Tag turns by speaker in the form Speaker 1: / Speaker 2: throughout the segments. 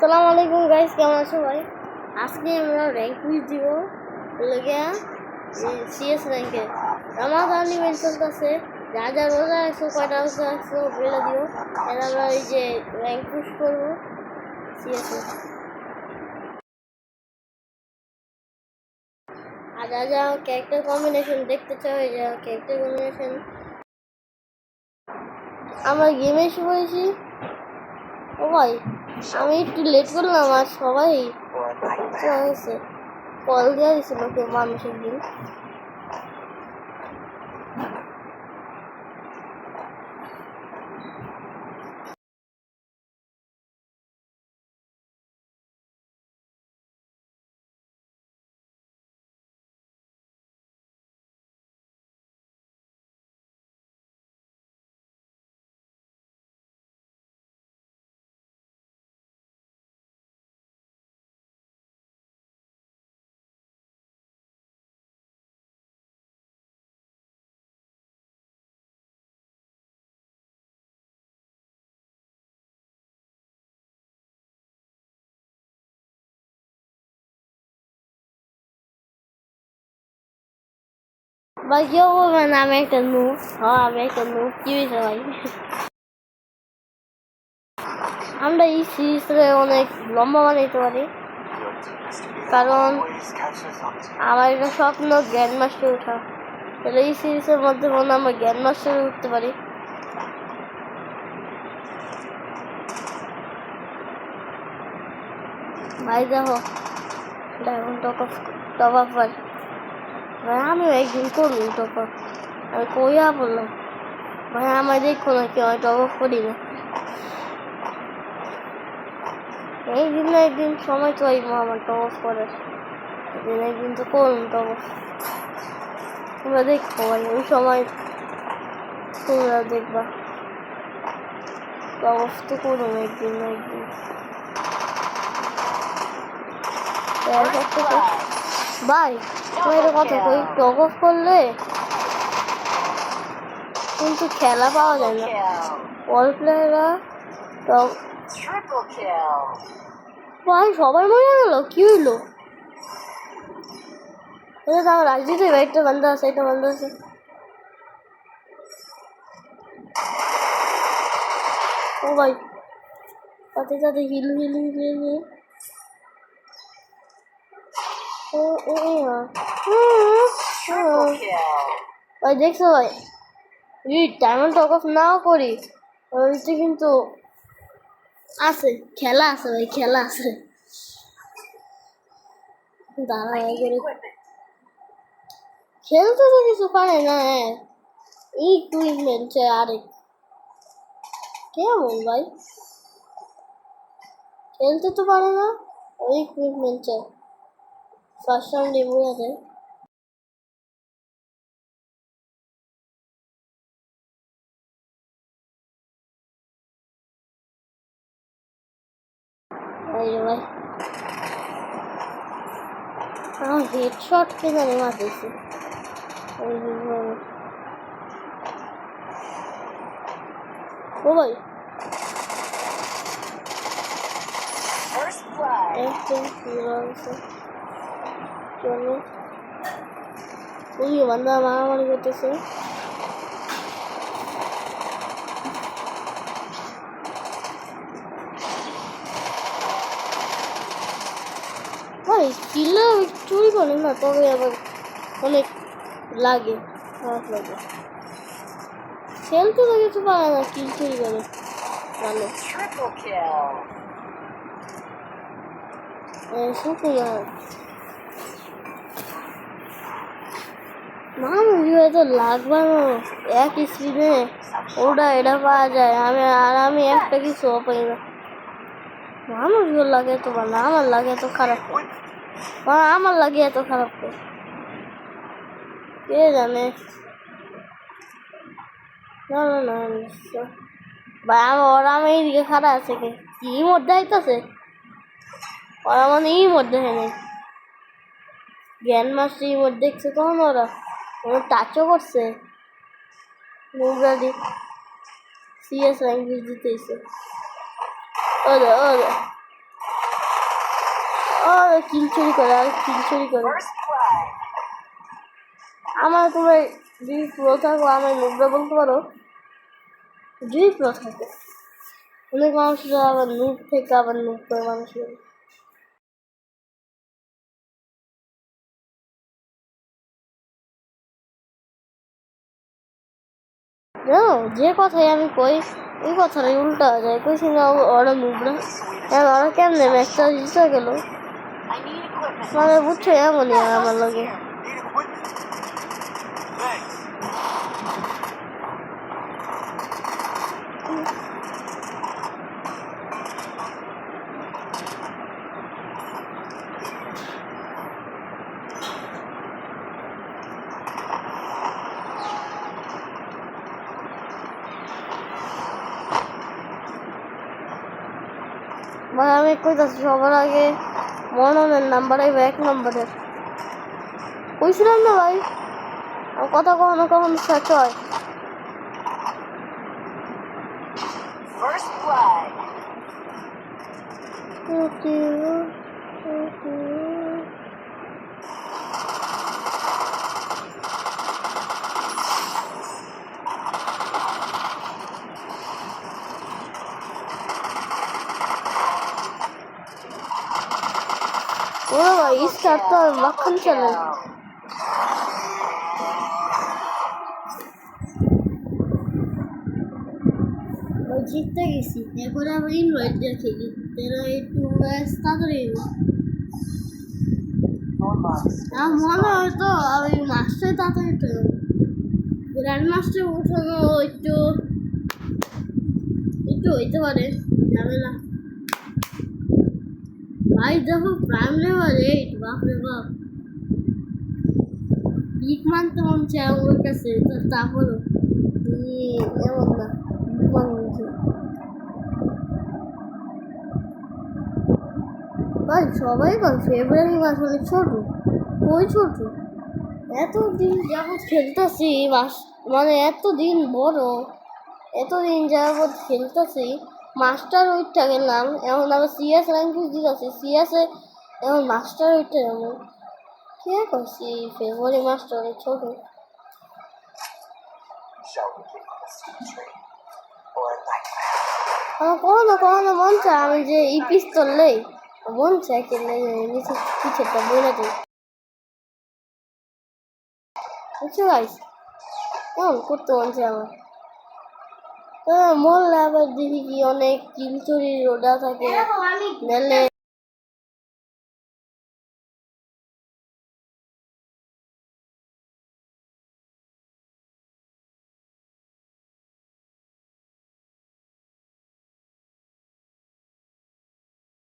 Speaker 1: আসসালামু আলাইকুম গাইস, কেমন আছো ভাই? আজকে আমরা র্যাঙ্ক কুইজ দিব লগিয়া সিএস র্যাঙ্কে। রামাদান ইভেন্ট চলতেছে, যা যা রোজা একশো কয়টা রোজা একশো বলে দিও। এর আমরা এই যে র্যাঙ্ক পুশ করবো সিএস আর যা যা ক্যারেক্টার কম্বিনেশন দেখতে চাও, এই যে ক্যারেক্টার কম্বিনেশন আমরা গেমে এসে পড়েছি। ও ভাই, আমি একটু লেট করলাম আর সবাই কল দেওয়া দিয়েছিল কেউ মানুষের দিন। ভাই কেউ বলবেন আমি একটা নুব। হ্যাঁ, আমি একটা নুব। কি হয়েছে ভাই? আমরা এই সিরিজটা অনেক লম্বা বানাইতে পারি, কারণ আমার একটা স্বপ্ন গ্র্যান্ড মাস্টার ওঠা। তাহলে এই সিরিজের মধ্যে মনে আমরা গ্র্যান্ড মাস্টারে উঠতে পারি। ভাই দেখো, এখন টপ আপ ভাই, আমি একদিন করবো টপ আপ। আমি কইয়া বললাম ভাই আমার দেখো না কেউ, আমি টপ আপ করি না। একদিন না একদিন সময় তো আমার টপ আপ করার, একদিন তো করুন টপ আপ। তোমরা দেখবো ভাই, ওই সময় তোমরা দেখবা টপ আপ তো করুন একদিন না একদিন। ভাই তোমার একটা কথা কই, টপ আপ করলে কিন্তু খেলা পাওয়া যায় না। অল প্লেয়াররা টপ ভাই সবাই মরে গেল, কি হইলো? আমার রাজনীতি একটা বান্ধা আছে, একটা বান্ধা আছে। ও ভাই তাতে তাতে হিল হিল হিল হিল হিল। ভাই দেখছো ভাই, ডায়মন্ড টক অফ নাও করি ওইতে কিন্তু আছে, খেলা আছে ভাই, খেলা আছে। দাঁড়া খেলতে তো কিছু পারে না। ইকুইপমেন্ট আরেক কেমন ভাই, খেলতে তো পারে না। ওই ইকুইপমেন্ট চাই, ফার্স্ট রাউন্ড রিমুভ আছে। ভাই আমার হেডশট কে জানে মারতেছে। ও ভাই চলো, ওই বান্দা মারামারি করতেছে। ভাই কিলো চুরি করে না, তবে আবার অনেক লাগে, খারাপ লাগে। খেলতে তো কিছু পারে না, কিল চুরি করে ভালো। তো লাগবানো এক স্ক্রিনে ওটা এটা পাওয়া যায়, আমি একটা কিছু পাই না। মানুষগুলো লাগে তো ভালো, আমার লাগে এত খারাপ, আমার লাগে এত খারাপ কে জানে। না না না ভাই ওরা আমি এইদিকে খারাপ আছে কি মধ্যে আইতাছে, ওরা মানে এই মধ্যে হেনে গ্র্যান্ড মাস্টার এই মধ্যে দেখছে, তখন ওরা টাচও করছে। মুগরাদি সিএস র্যাঙ্ক জিতেছে। ওরে ওরে কিল চুরি করে আর কিল চুরি করে আমার তোমার যদি প্রো থাকো আমার নুবরা বলতে পারো যদি প্রো থাকে অনেক মানুষরা আবার নুব থেকে আবার নুব করে মানুষ জানো যে কথাই আমি কই ওই কথাটাই উল্টা যায় কইছি না ওরা নুবরা ওরা কেমনে ম্যাচটা জিতে গেল মানে বুঝছো এমনই আমার লগে ভাই আমি কইতাছি সবার আগে মননের নাম্বার আইবে 1 নম্বরের কইছিলাম না ভাই আমার কথা কখনো কখনো শেষ হয় ওরা ভাই স্টার্ট তো মাখন চলে জিততে গেছি এরপরে আমরা ইনভাইট দিয়ে খেলি তারা একটু তাড়াতাড়ি আমার মনে হয় তো ওই মাস্টার তাড়াতাড়ি তো গ্র্যান্ড মাস্টার উঠানো একটু একটু হইতে পারে ঝামেলা ভাই দেখো প্রাইম লেভেল 8 বাপরে বাপ পিক মানতে মন চায় ওর কাছে তারপরও এমন না ভাই সবাই বল ফেব্রুয়ারি মাস অনেক ছোট ওই ছোট এতদিন যাবৎ খেলতেছি মাস মানে এতদিন বড় এতদিন যাবৎ খেলতেছি মাস্টার উইটটা গেলাম এখন আবার সিএস র্যাঙ্ক দিতেছি সিএসে এখন মাস্টার উইটটা যাবো কে করছি ফেব্রুয়ারি মাস্টার ছোট আমার কখনো কখনো মন চায় আমি যে এই পিস্তল নেই মন চায় কিনলে নিচে পিছেরটা বলে দিই বুঝছো গাইস কেমন করতে মন চায় আমার মরলে আবার দেখি কি অনেক কিল চুরির রোডা থাকে নাহলে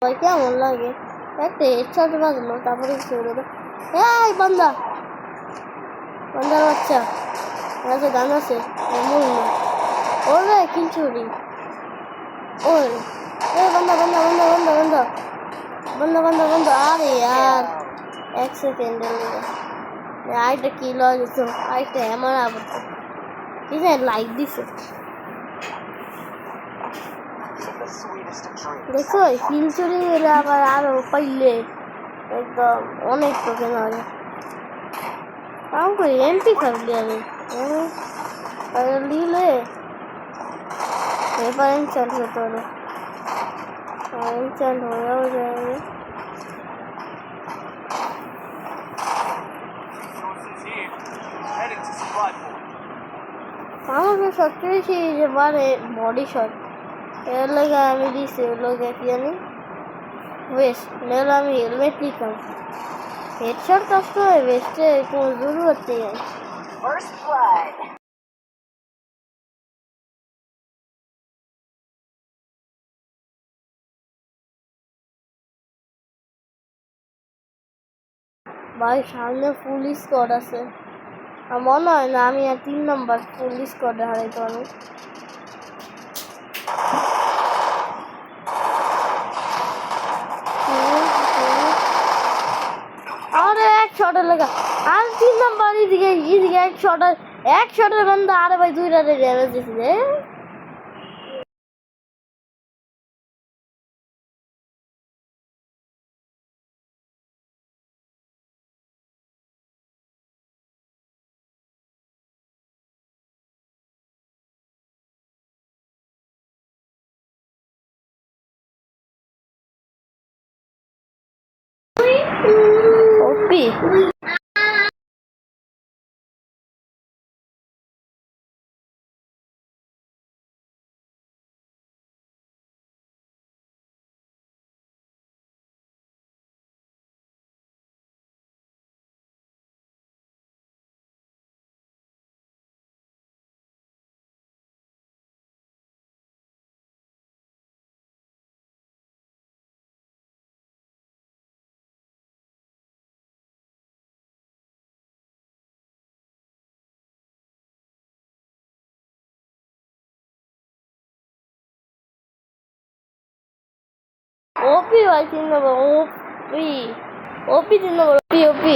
Speaker 1: ভাই কেমন লাগে একটা হেডশট বাজলো তারপরে ছেড়ে দেবো এই বান্দা বান্দার বাচ্চা আছে গান আছে মূল না ওরে কিল চুরি ওরে এ বান্দা বান্দা বান্দা বান্দা বান্দা বান্দা বান্দা বান্দা আরে यार 1 সেকেন্ডের লেগে আইটা কি লাগছে আইটা আমার আবার কি জানি লাইক দিছে দেখো কিল চুরি গেলে আবার আরো পাইলে একদম অনেক টোকেন হবে কাম করি এমপি থাকলে আমি নিলে এবার ইনস্টল হতে হবে ইনস্টল হয়েও যাবে আমার সবচেয়ে বেশি যে পারে বডি শট এর লাগে আমি দিছি ওর লগে কি জানি ওয়েস্ট নাহলে আমি হেলমেট নিতাম হেডশট কষ্ট হয় ওয়েস্টে কোনো জরুরত নেই ভাই সামনে ফুল স্কোয়াড আছে আর মনে হয় না আমি আর 3 নম্বর ফুল স্কোয়াডে হারাইতে পারবো আরে এক শটের লাগা আর 3 নম্বর এদিকে এক শটের বান্দা আরে ভাই 2টা ড্যামেজ দিছে ওপি ভাই তিন নম্বর ওপি ওপি তিন নম্বর ওপি ওপি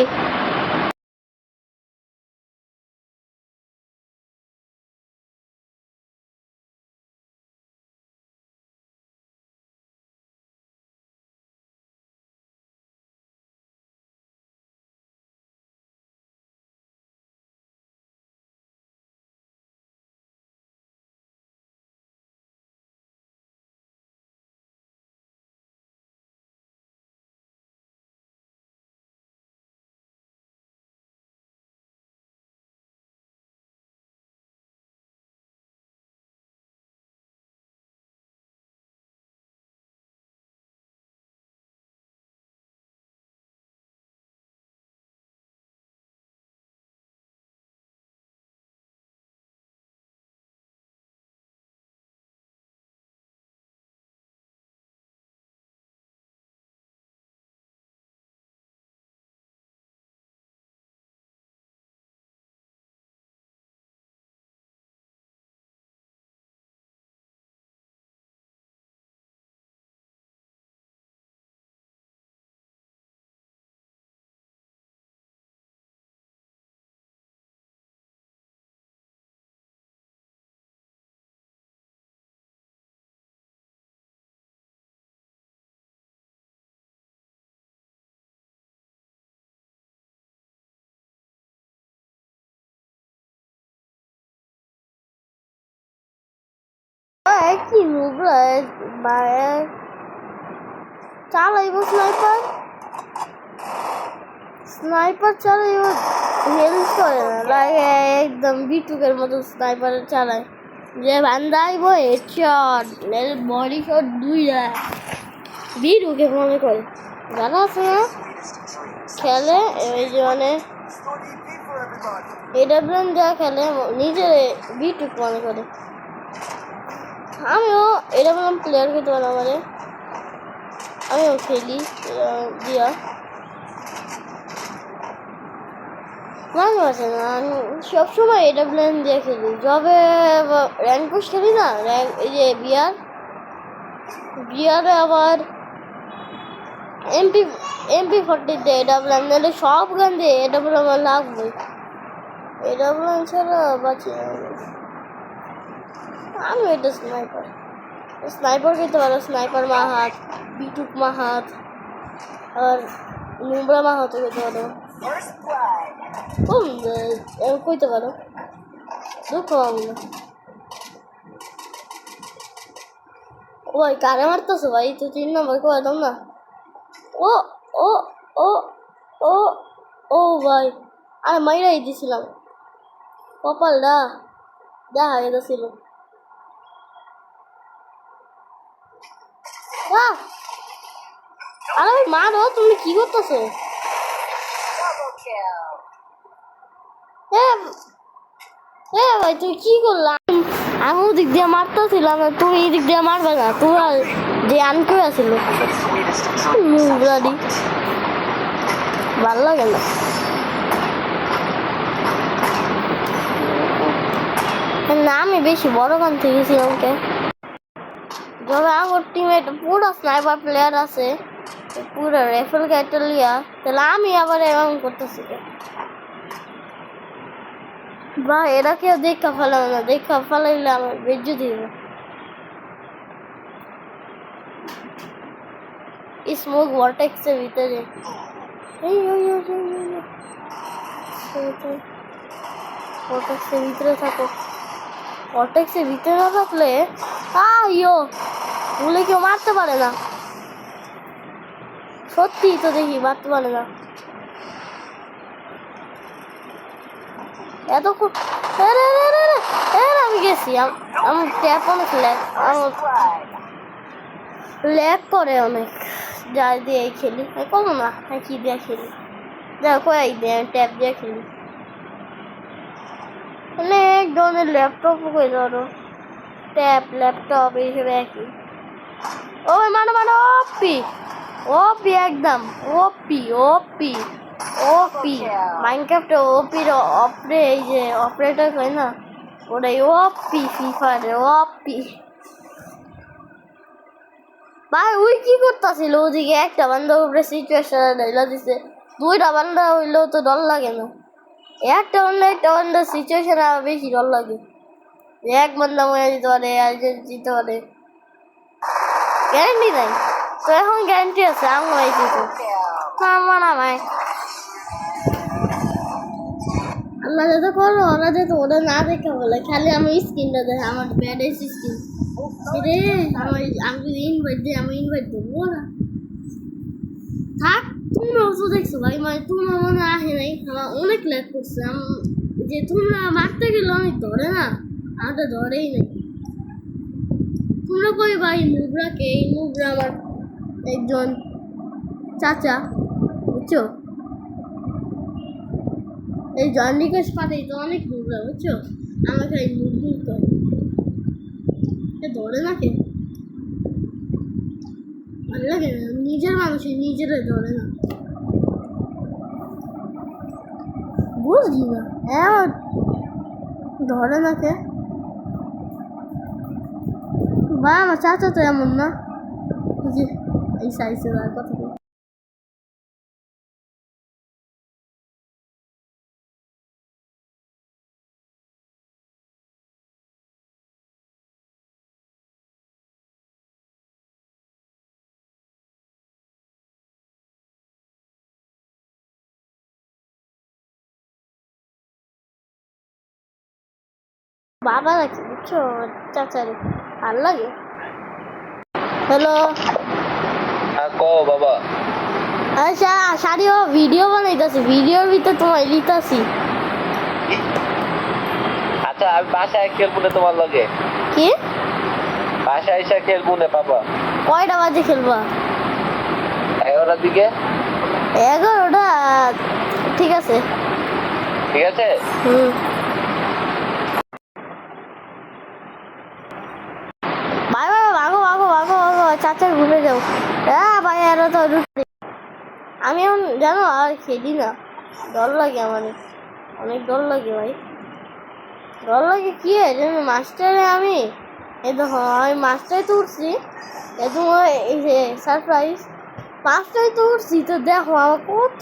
Speaker 1: কি নুবরা চালাইব স্নাইপার স্নাইপার চালাইব হেল্প করে না লাগে একদম বিটুকের মতো স্নাইপার চালায় যে বান্দাইব হেডশট বডি শট দুইটা বিটুকে মনে করে জানা আছে না খেলে এই যে মানে এডাব্লিউএম যা খেলে নিজের বিটুক মনে করে আমিও এডাব্লিউএম প্লেয়ার খেতে পারি মানে আমিও খেলি দিয়া মাঝে মাঝে না সবসময় এডাব্লিউএম দিয়ে খেলি যবে র্যাঙ্ক পুশ খেলি না এই যে বিয়ারে আবার এমপি 40 দিয়ে এডাব্লিউএম নাহলে সব গান দিয়ে এডাব্লিউএম লাগবে এডাব্লিউএম ছাড়া বাঁচি আমি এটা স্নাইপার খেতে পারো স্নাইপার মাহাত বিটুক মাহাত আর নুবরা মাহাতও খেতে পারো কইতে পারো দুঃখ পাবো না ওই কারে মারতেছো ভাই তো 3 নম্বর করে দাও না ও ও ও ও ও ভাই আরে মাইরাই দিছিলাম কপালটা দেখা গেছিল আরে মারো তুমি কি করতেছো ভাই তুই কি করলাম আমি ওদিক দিয়ে মারতেছিলাম তুমি এদিক দিয়ে মারবে না তোমার যে আনকে আছিল ভাল লাগে না আমি বেশি বড় গান থেকে গেছিলাম যবে আমার টিমে পুরো স্নাইপার প্লেয়ার আছে পুরো রেফেল ক্যাটালিয়া তাহলে আমি আবার এরকম করতেছি বা এরা কেউ দেখা ফেলাবে না দেখা ফেলাইলে আমার বেজ্জু দিব স্মোক ভর্টেক্সের ভিতরে ভর্টেক্সের ভিতরে থাকো ভর্টেক্সের ভিতরে না থাকলে বলে কেউ মারতে পারে না সত্যি তো দেখি মারতে পারে না এতক্ষণ আমি গেছি আমার ট্যাপ অনেক ল্যাগ করে অনেক যা দিয়ে খেলি কমো না কি দিয়ে খেলি দেখো এই দিয়ে ট্যাপ দিয়ে খেলি অনেক ধরনের ল্যাপটপ করে ধরো ট্যাব ল্যাপটপ এইসব একই ও মানে ওপি ওপি একদম ওপি ওপি ওপি মাইনক্রাফটে ওপির অপরে এই যে অপারেটর হয় না ওটাই ওপি ফ্রি ফায়ারে ওপি ভাই ওই কি করতেছিল ওদিকে একটা বান্ধব উপরে সিচুয়েশন ঢাইলা দিছে দুইটা বান্ধব হইলেও তো ডর লাগে না একটা বান্ধব সিচুয়েশনে বেশি ডর লাগে এক বান্ধব মরে যেতে পারে আর যেতে পারে গ্যারান্টি নাই তো এখন গ্যারান্টি আছে আমি হয়েছি তো না ভাই আল্লাহ যাতে করো ওরা যাতে ওরা না দেখে বলে খালি আমি স্ক্রিনটা দেখে আমার ব্যাড এসি স্ক্রিন রে আমি ইনভাইট দিই আমি ইনভাইট দেবো না থাক তোমরা তো দেখছো ভাই মানে তোমরা মনে আসে নাই আমার অনেক ল্যাগ করছে যে তোমরা মারতে গেলে অনেক ধরে না আমাদের ধরেই নেই তোমরা কই ভাই মুবরাকে এই মুবরা আমার একজন চাচা বুঝছো এই জন্ডিকেশ পাঠাই তো অনেক মুবরা বুঝছো আমাকে এই মুভমেন্ট করে ধরে না কে ভালো লাগে না নিজের মানুষই নিজেরা ধরে না বুঝলি না হ্যাঁ ধরে না কে বা আমার চাচা তো এমন না যে এই সাইজের আর কথা বাবা রাখছে বুঝছো চাচারে ভাল লাগে হ্যালো
Speaker 2: কো বাবা
Speaker 1: আচ্ছা সারিও ভিডিও বানাইতাছি ভিডিওর ভিতরে তোমায় লিতাছি
Speaker 2: আচ্ছা আমি বাসায় খেলবো না তোমার লগে
Speaker 1: কি
Speaker 2: বাসায় এসে খেলবো না বাবা
Speaker 1: কয়টা বাজে খেলবা
Speaker 2: 11টার দিকে
Speaker 1: 11টা ঠিক আছে
Speaker 2: ঠিক আছে
Speaker 1: ভাই ভাগো ভাগো ভাগো ভাগো চাচার ঘুরে যাও হ্যাঁ ভাই আরো তো আমি এখন জানো আর খেলি না ডর লাগে আমার অনেক ডর লাগে ভাই ডর লাগে কি জানো মাস্টারে আমি এই দেখো আমি মাস্টারে তো উঠছি এই তোমার এই যে সারপ্রাইজ মাস্টারে তো উঠছি তো দেখো আমার কত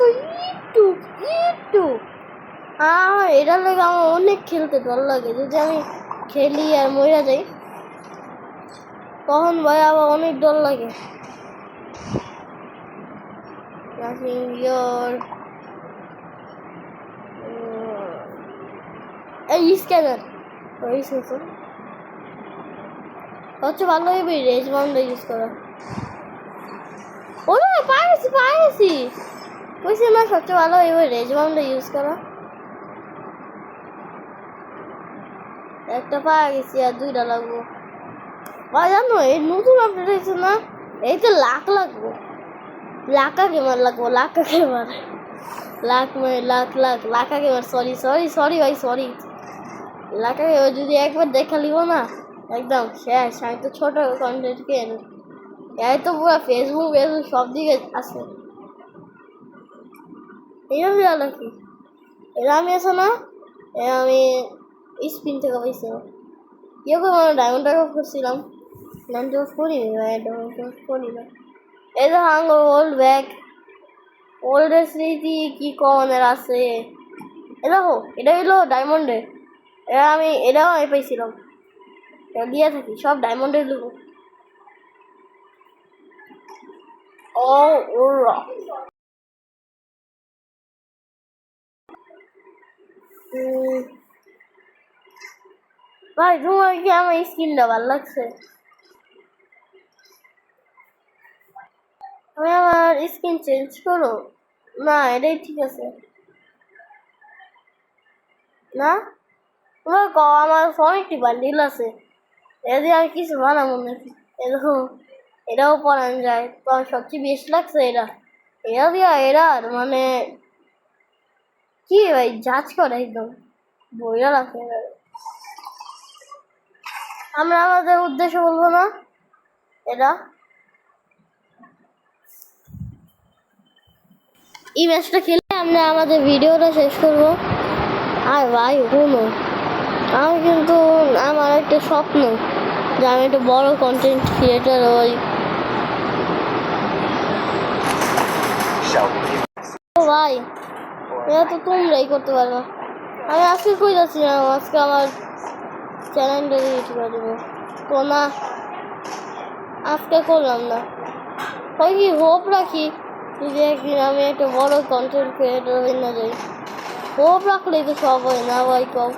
Speaker 1: একটু এটার লাগে আমার অনেক খেলতে ডর লাগে যদি আমি খেলি আর মরে যাই তখন ভাই আবার অনেক ডর লাগে এই স্ক্যানার ওই হচ্ছে ভালো হবে রেজ বাউন্ডার ইউজ করা ওরে পাইছি কইছি না সবচেয়ে ভালো হবে রেজ বাউন্ডার ইউজ করা একটা পাওয়া গেছি আর দুইটা লাগবো বা জানো এই নতুন আপডেট হয়েছে না এইতে লাখ লাগবো লাখা গেমার লাগবো লাখা গেমার লাখ মানে লাখা গেমার সরি ভাই সরি লাখা গেমার যদি একবার দেখা লিব না একদম শেষ আমি তো ছোট কন্টেন্ট কেন এই তো পুরো ফেসবুক সব দিকে আছে এইরকম ভালো কি এটা আমি আছে না আমি স্পিন থেকে পাইছি কেউ কেউ আমি ডায়মন্ড টাকা করছিলাম ডায়মন্ড করি না এই তো হাঙ্গো ওল্ড ব্যাগ ওল্ডের স্মৃতি কি কমনের আছে এ দেখো এটা হইলো ডায়মন্ডের এটাও আমি পাইছিলাম দিয়ে থাকি সব ডায়মন্ডের লোক ও ওরা ভাই তোমার কি আমার স্কিনটা ভালো লাগছে আমি আমার স্কিন চেঞ্জ করো না এটাই ঠিক আছে না তোমার কও আমার অনেকটি বান্ডিল আছে এদি আমি কিছু বানাবো নাকি এরকম এটাও পড়ান যায় তো আমার সবচেয়ে বেশি লাগছে এটা এরা দিয়া এরার মানে কি ভাই জাজ করে একদম বইরা রাখে এরা। আমরা আমাদের উদ্দেশ্য বলবো না এটা এই ম্যাচটা খেলে আমরা আমাদের ভিডিওটা শেষ করবো আর ভাই শুনো আমি কিন্তু আমার একটা স্বপ্ন যে আমি একটা বড় কন্টেন্ট ক্রিয়েটার হই ও ভাই এটা তো তোমরাই করতে পারবে আমি আজকে কই যাচ্ছিলাম আজকে আমার চ্যানেলটা ডিলিট করে দেবো তো না আজকে করলাম না ওই কি হোপ রাখি যদি একদিন আমি একটা বড় কন্টেন্ট ক্রিয়েটার হই না যাই হোপ রাখলেই তো সব হয় না ভাই কম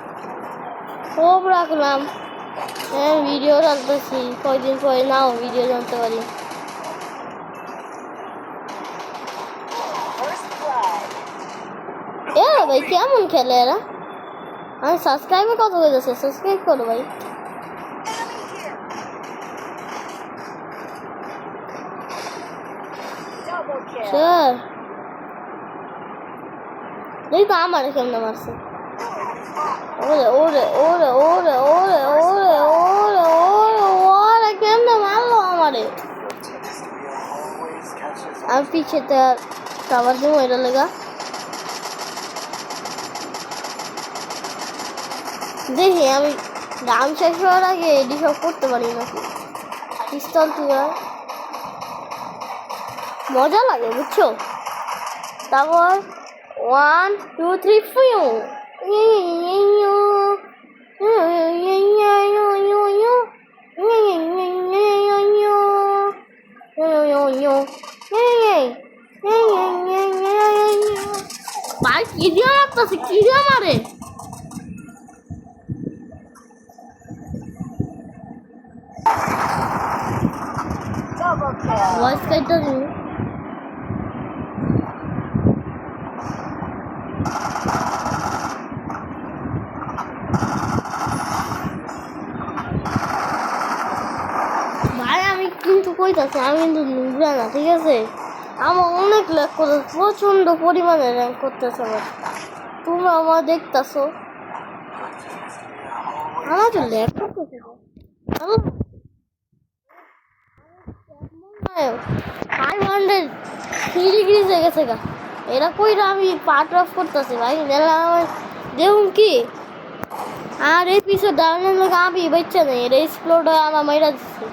Speaker 1: হোপ রাখলাম হ্যাঁ ভিডিও রাখতেছি কয়দিন পরে নাও ভিডিও জানতে পারি এ ভাই কেমন খেলে এরা আমি সাবস্ক্রাইবে কত হয়ে যাচ্ছে সাবস্ক্রাইব করো ভাই স্যার এই তো আমার কেমন মারছে ওরে ওরে ওরে ওরে ওরে ওরে ওরে ওরে ওরে কেমনে মারলো আমারে আমি পিছেতে খাবার দেবো এটা লেগা দেখি আমি রাম শেষ হওয়ার আগে এডি সব করতে পারি নাকি পিস্তল তুলে মজা লাগে বুঝছো তারপর 1 2 3 4 ভাই কি দিয়ে লাগতেছে কি দিয়ে মারে ভয়েস কাইটা দিন ভাই আমি কিন্তু কইতাছি আমি কিন্তু নুবরা না ঠিক আছে আমার অনেক ল্যাক করতে প্রচন্ড পরিমাণে র্যাঙ্ক করতেছে আমার তোমরা আমার দেখতেছো আমার তো ল্যাক করতেছে 500 ডিগ্রি হয়ে গেছে গা এরা কইরা আমি পার্ট অফ করতেছি ভাই আমার দেখুন কি আর এই পিছনে দাঁড়ানোর লোক আমি বাচ্চা নেই এটা এক্সপ্লোড হয়ে আমার মাইরা দিচ্ছে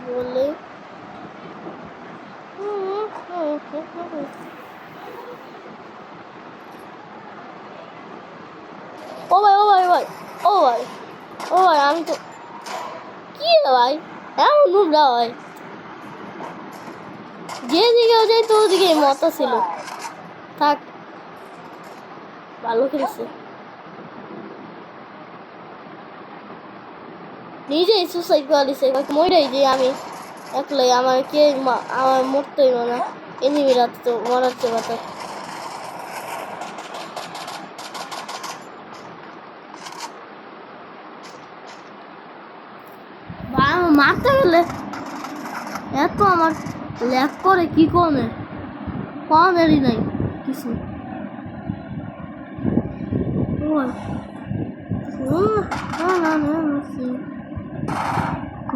Speaker 1: বললে ও ভাই ও ভাই ভাই ও ভাই ও ভাই আমি তো কি রে ভাই এমন নুবরা ভাই যেদিকে যাই তো ওদিকে মতো ছিল থাক ভালো খেলছে নিজেই সুসাইড করে দিছে মরেই যে আমি একলাই আমার কে আমার মরতেই না এনিমিরা তো মরাচ্ছে কথা মারতে গেলে এত আমার ল্যাক করে কি কমে কমেরই নাই কিছু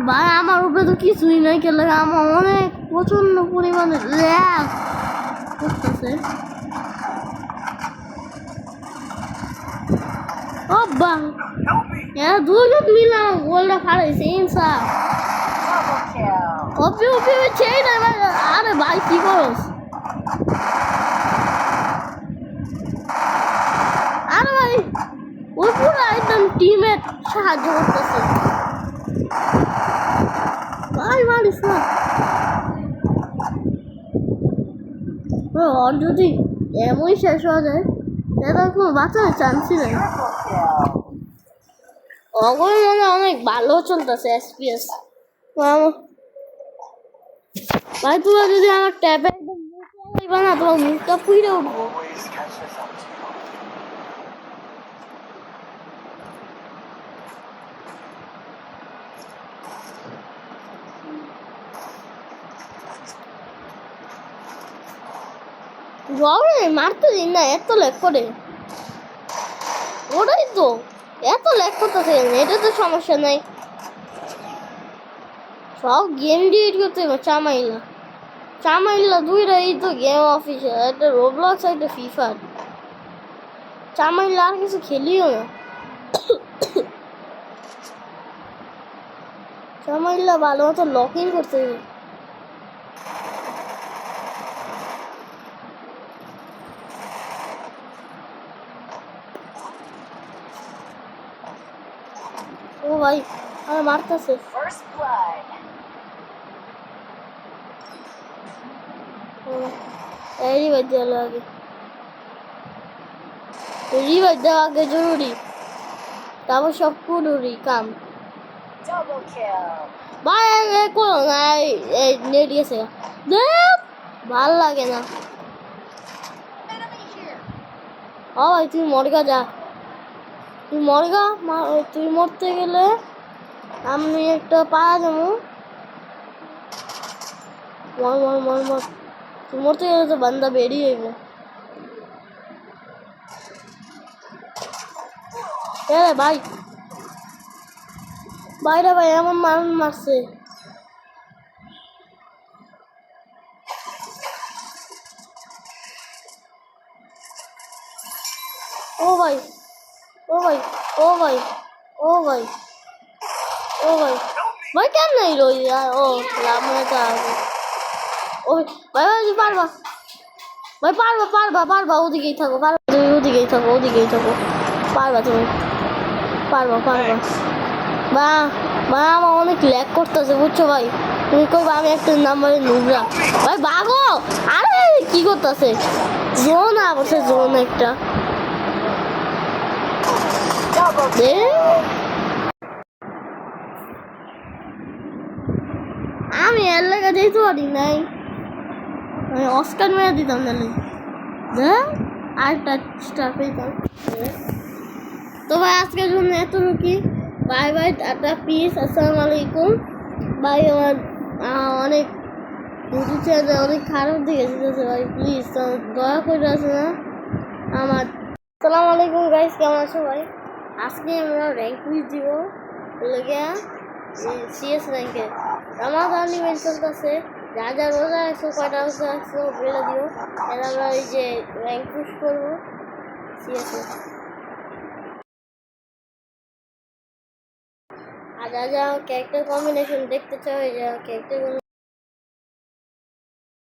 Speaker 1: ভাই আমার উপরে তো কিছুই নাই খেলে আমার অনেক প্রচন্ড পরিমাণে ল্যাক করতেছে ও বা দুজন মিলাম গোলটা ফাড়াইছে ইনসাফ ওপি ওপি ছেড়ে না আরে ভাই কি করস আরে ভাই ওই পুরো একদম টিমের সাহায্য করতেছে ভাই মারিস না ওর যদি এমনই শেষ হওয়া যায় তাহলে কোনো বাঁচানোর চান্সই নেই অগর মানে অনেক ভালো চলতেছে এসপিএস ভাই তোমরা যদি আমার ট্যাবে একদম পাইবা না তোমার মুখটা পুইরে উঠবো। রবে মারতে দিন না, এত লেখ করে। ওটাই তো এত লেখ করতেছে, এটা তো সমস্যা নাই। সব গেম ডিলিট করতে হবে। চামাইলা চামাইলা দুইটাই তো গেম অফিসিয়াল, একটা রোবলক্স একটা ফিফার। চামাইলা আর কিছু খেলিও না। চামাইলা ভালো মতো লক ইন করতে হবে। ও ভাই আমার মারতেছে। রিভাইভ দেওয়া আগে, রিভাইভ দেওয়া আগে জরুরি, তারপর সব কুড়ুরি কাম। ভাই করো না, নেট গেছে, ভাল লাগে না। ও ভাই তুই মরগা যা, তুই মরগা। তুই মরতে গেলে আমি একটা পাড়া যাবো। মর মর মর মর, তুই মরতে গেলে তো বান্দা বেরিয়ে যাইব। ভাই বাইরে ভাই এমন মারছে। ও ভাই ও ভাই ও ভাই ও ভাই ও ভাই ভাই কেন নাই রই। ও লাভ তো আগে। ও ভাই ভাই তুই পারবা, ভাই পারবা পারবা পারবা, ওদিকেই থাকো, পারবা তুমি, ওদিকেই থাকো ওদিকেই থাকো, পারবা তুমি, পারবা পারবা। বা বা আমার অনেক ল্যাগ করতেছে বুঝছো ভাই। তুমি কইবা আমি একটা নাম্বারে নুবরা। ভাই ভাগো, আরে কি করতেছে, জোন আবছে জোন একটা। আমি এর লেগে যেতে পারি নাই, আমি অস্কার মেরে দিতাম নাহলে আরেকটা স্টার পেতাম। তো ভাই আজকের জন্য এতটুকুই। বাই বাই, টাটা, পিস, আসসালামু আলাইকুম। ভাই আমার অনেক ইউটিউব চ্যানেলে অনেক খারাপ দিকে যেতেছে ভাই, প্লিজ দয়া করে আছে না আমার। আসসালামু আলাইকুম গাইস, কেমন আছো ভাই? আজকে আমরা র্যাঙ্ক কুইজ দিব লেগে সিএস র্যাঙ্কে। রামাদান ইভেন্ট চলতেছে, যা যা রোজা রাখছো, কয়টা রোজা রাখছো বলে দিও, এর আমরা এই যে র্যাঙ্ক পুশ করবো সিএসে। আর যা যা ক্যারেক্টার কম্বিনেশন দেখতে চাও, এই যে ক্যারেক্টার